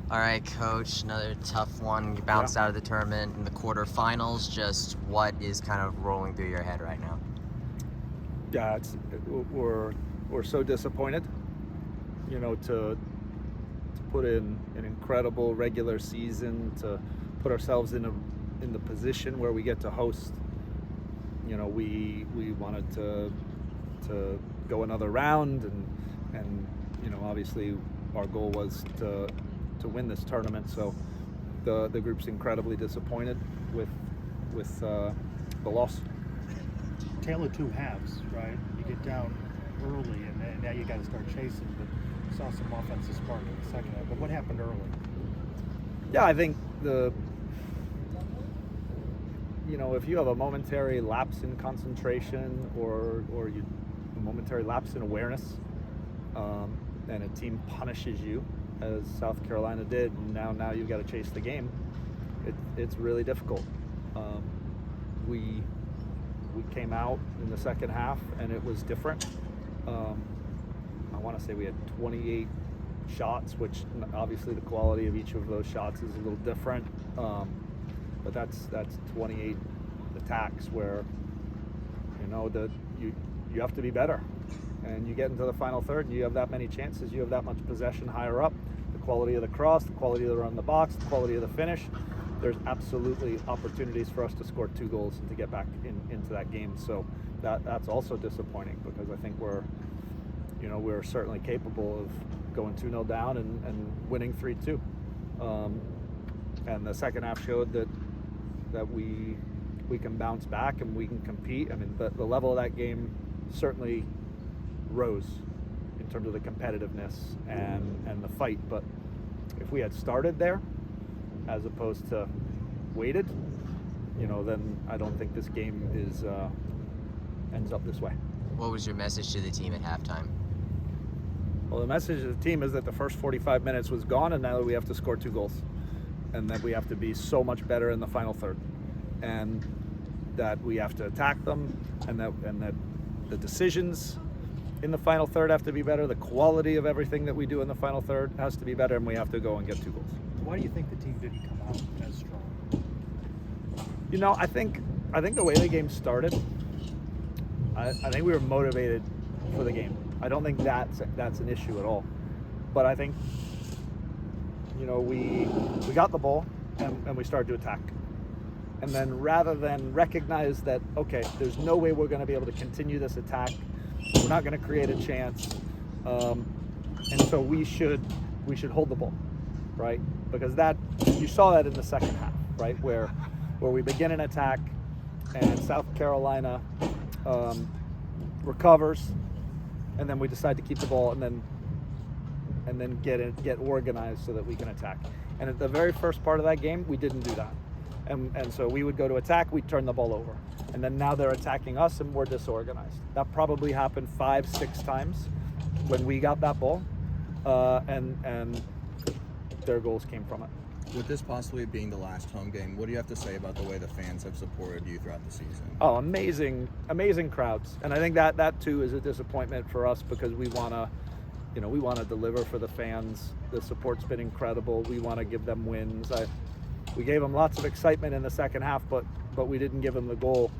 All right, Coach, another tough one. You bounced out of the tournament in the quarterfinals. Just what is kind of rolling through your head right now? Yeah, we're so disappointed. To put in an incredible regular season, to put ourselves in the position where we get to host. We wanted to go another round, and obviously our goal was to win this tournament. So the group's incredibly disappointed with the loss. Tale of two halves, right? You get down early, and now you got to start chasing. But you saw some offensive spark in the second half. But what happened early? Yeah, I think if you have a momentary lapse in concentration or a momentary lapse in awareness, and a team punishes you, as South Carolina did, and now you've got to chase the game. It's really difficult. We came out in the second half, and it was different. I want to say we had 28 shots, which obviously the quality of each of those shots is a little different. But that's 28 attacks where you have to be better, and you get into the final third and you have that many chances, you have that much possession higher up, the quality of the cross, the quality of the run in the box, the quality of the finish. There's absolutely opportunities for us to score 2 goals and to get back into that game. So that's also disappointing, because I think we're certainly capable of going 2-0 down and winning 3-2. And the second half showed that we can bounce back and we can compete. I mean, the level of that game certainly rose in terms of the competitiveness and the fight. But if we had started there as opposed to waited, then I don't think this game ends up this way. What was your message to the team at halftime? Well, the message to the team is that the first 45 minutes was gone, and now we have to score 2 goals, and that we have to be so much better in the final third, and that we have to attack them, and that the decisions in the final third have to be better. The quality of everything that we do in the final third has to be better, and we have to go and get 2 goals. Why do you think the team didn't come out as strong? I think the way the game started, I think we were motivated for the game. I don't think that's an issue at all. But I think, we got the ball and we started to attack. And then rather than recognize that, okay, there's no way we're going to be able to continue this attack, we're not going to create a chance, and so we should hold the ball, right? Because you saw that in the second half, right, where we begin an attack and South Carolina recovers, and then we decide to keep the ball and then get organized so that we can attack. And at the very first part of that game, we didn't do that. And so we would go to attack, we'd turn the ball over. And then now they're attacking us and we're disorganized. That probably happened 5-6 times when we got that ball, and their goals came from it. With this possibly being the last home game, what do you have to say about the way the fans have supported you throughout the season? Oh, amazing crowds. And I think that too is a disappointment for us, because we want to deliver for the fans. The support's been incredible. We want to give them wins. We gave them lots of excitement in the second half, but we didn't give them the goal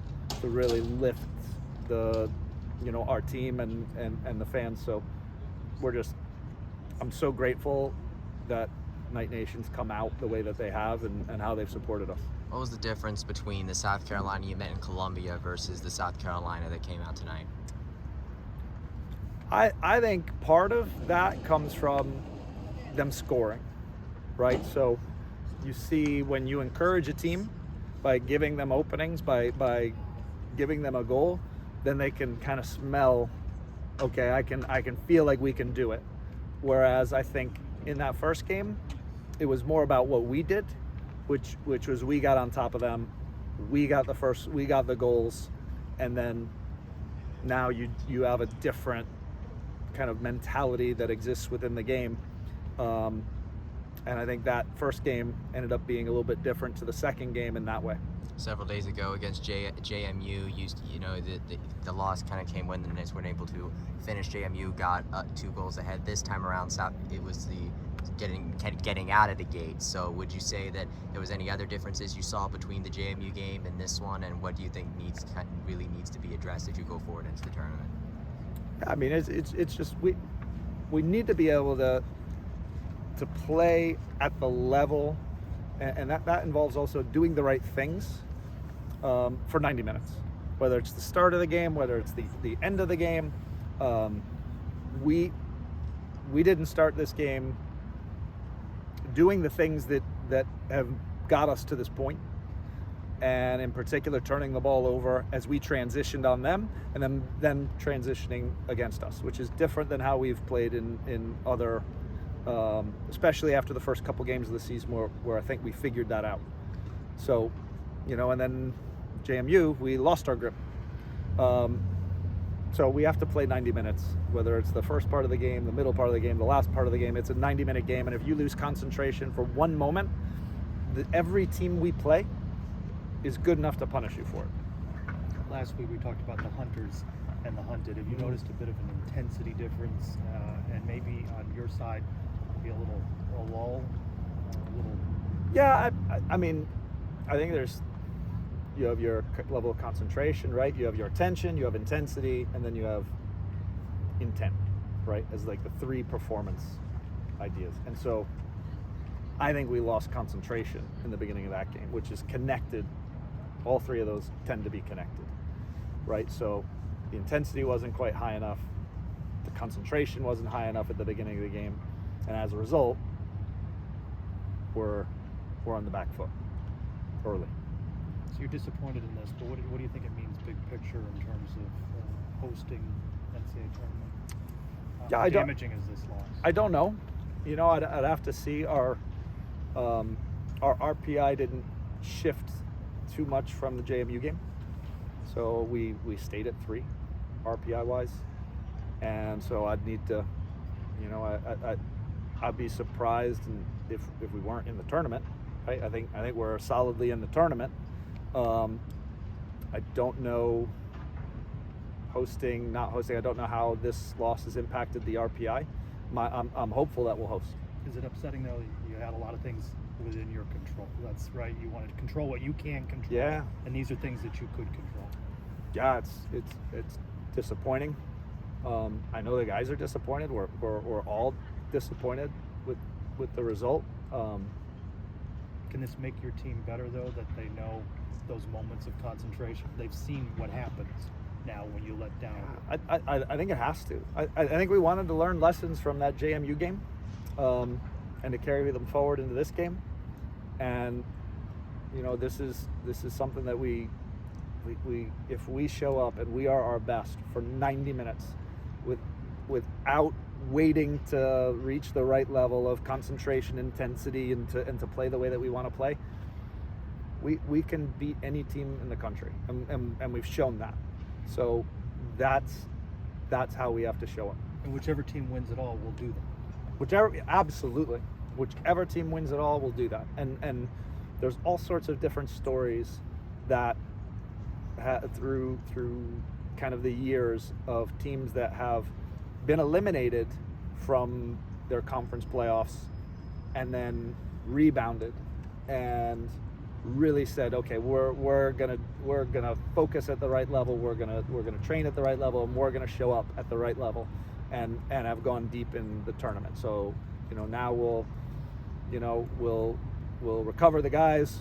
to really lift our team and the fans. So I'm so grateful that Knight Nation's come out the way that they have and how they've supported us. What was the difference between the South Carolina you met in Columbia versus the South Carolina that came out tonight? I think part of that comes from them scoring, right? So you see, when you encourage a team by giving them openings, by giving them a goal, then they can kind of smell, okay, I can feel like we can do it. Whereas I think in that first game, it was more about what we did, which was we got on top of them, we got the goals, and then now you have a different kind of mentality that exists within the game. And I think that first game ended up being a little bit different to the second game in that way. Several days ago against JMU, the loss kind of came when the Knicks weren't able to finish. JMU got 2 goals ahead. This time around, it was the getting out of the gate. So would you say that there was any other differences you saw between the JMU game and this one, and what do you think really needs to be addressed as you go forward into the tournament? I mean, it's just we need to be able to play at the level, and that involves also doing the right things for 90 minutes, whether it's the start of the game, whether it's the end of the game. We didn't start this game doing the things that have got us to this point, and in particular turning the ball over as we transitioned on them, and then transitioning against us, which is different than how we've played in other, especially after the first couple games of the season where I think we figured that out. So, and then JMU, we lost our grip. So we have to play 90 minutes, whether it's the first part of the game, the middle part of the game, the last part of the game. It's a 90-minute game, and if you lose concentration for one moment, every team we play is good enough to punish you for it. Last week we talked about the hunters and the hunted. Have you noticed a bit of an intensity difference, and maybe on your side, maybe a lull, a little? Yeah, I mean, I think you have your level of concentration, right? You have your attention, you have intensity, and then you have intent, right? As like the 3 performance ideas. And so I think we lost concentration in the beginning of that game, which is connected. All 3 of those tend to be connected, right? So the intensity wasn't quite high enough. The concentration wasn't high enough at the beginning of the game. And as a result, we're on the back foot early. So you're disappointed in this, but what do you think it means big picture in terms of hosting NCAA tournament? How damaging is this loss? I don't know. I'd have to see. Our RPI didn't shift too much from the JMU game, so we stayed at 3 RPI wise, and so I'd need to, I'd be surprised if we weren't in the tournament. Right? I think we're solidly in the tournament. I don't know hosting, not hosting. I don't know how this loss has impacted the RPI. I'm hopeful that we'll host. Is it upsetting though? You had a lot of things within your control. That's right. You wanted to control what you can control. Yeah. And these are things that you could control. Yeah, it's disappointing. I know the guys are disappointed. We're all disappointed with the result. Can this make your team better though, that they know those moments of concentration? They've seen what happens now when you let down. I think it has to. I think we wanted to learn lessons from that JMU game, and to carry them forward into this game. And this is something that we if we show up and we are our best for 90 minutes without waiting to reach the right level of concentration, intensity, and to play the way that we want to play, we can beat any team in the country, and we've shown that. So that's how we have to show up. And whichever team wins it all will do that. Whichever team wins it all will do that. And there's all sorts of different stories that through kind of the years of teams that have been eliminated from their conference playoffs and then rebounded and really said, okay, we're gonna focus at the right level, we're gonna train at the right level, and we're gonna show up at the right level, and have gone deep in the tournament. So now we'll recover the guys,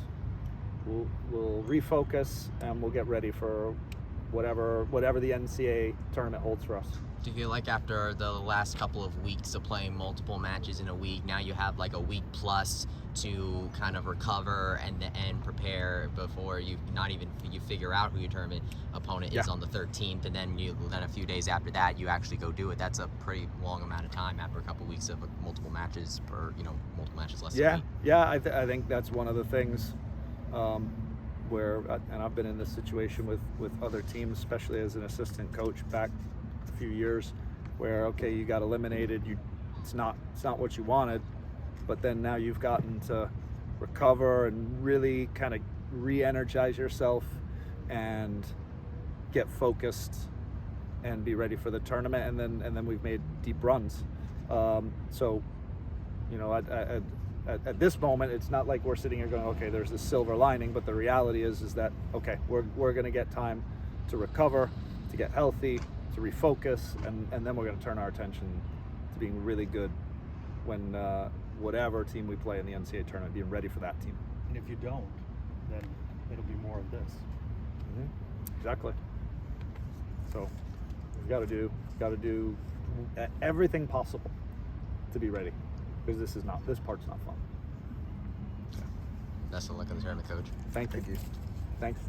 we'll refocus, and we'll get ready for whatever the NCAA tournament holds for us. Do you feel like after the last couple of weeks of playing multiple matches in a week, now you have like a week plus to kind of recover and prepare before you figure out who your tournament opponent is on the 13th, and then a few days after that you actually go do it? That's a pretty long amount of time after a couple of weeks of multiple matches less than a week. Yeah. I think that's one of the things where, and I've been in this situation with other teams, especially as an assistant coach back a few years, where okay, you got eliminated, it's not what you wanted, but then now you've gotten to recover and really kind of re-energize yourself and get focused and be ready for the tournament, and then we've made deep runs. So, you know, at this moment, it's not like we're sitting here going, okay, there's this silver lining, but the reality is that, okay, we're going to get time to recover, to get healthy, to refocus, and then we're going to turn our attention to being really good when whatever team we play in the NCAA tournament, being ready for that team. And if you don't, then it'll be more of this. Exactly. So we've got to do everything possible to be ready, because this part's not fun. Best of luck in the tournament, Coach. Thank you. Thank you. Thanks.